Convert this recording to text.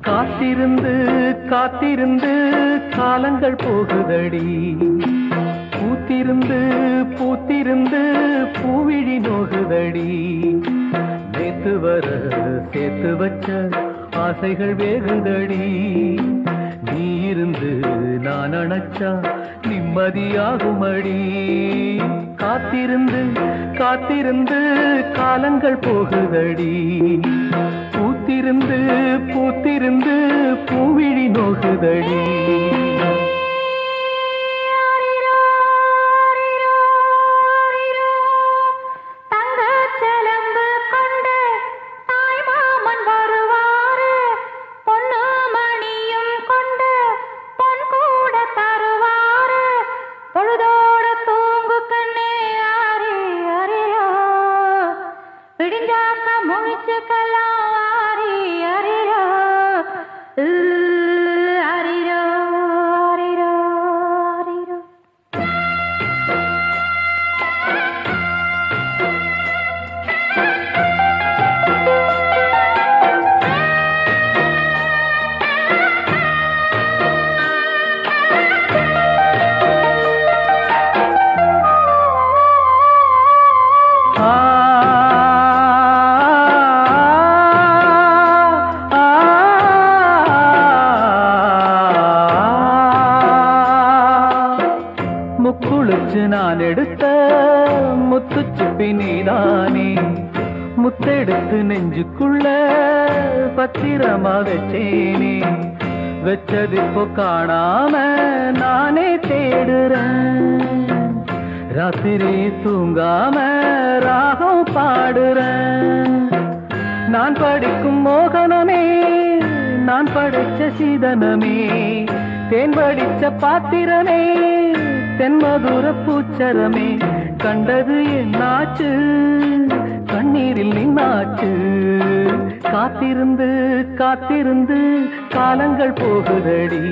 காத்திருந்து காத்திருந்து காலங்கள் போகுதடி, பூத்திருந்து பூத்திருந்து பூவிழி நோகுதடி. நேத்து வர சேர்த்து வச்ச ஆசைகள் வேகுதடி, நீ இருந்து நான் அணைச்சா நிம்மதியாகுமடி. காத்திருந்து காத்திருந்து காலங்கள் போகுதடி, பூத்திருந்து பூத்திருந்து பூவிழி நோகுதடி. முக்குளிச்சு நான் எடுத்த முத்துச்சிப்பி நீதானே, முத்தெடுத்து நெஞ்சுக்குள்ள பத்திரமா வச்சேனே. வச்சதிப்போ காணாம நானே தேடுறேன், ராத்திரி தூங்காம ராகம் பாடுறேன். நான் படிக்கும் மோகனமே, நான் படைச்ச சீதனமே, தேன் படிச்ச பாத்திரமே, தென்மதுர பூச்சரமே. கண்டது என்னாச்சு, கண்ணீரில் நின்னாச்சு. காத்திருந்து காத்திருந்து காலங்கள் போகுதடி.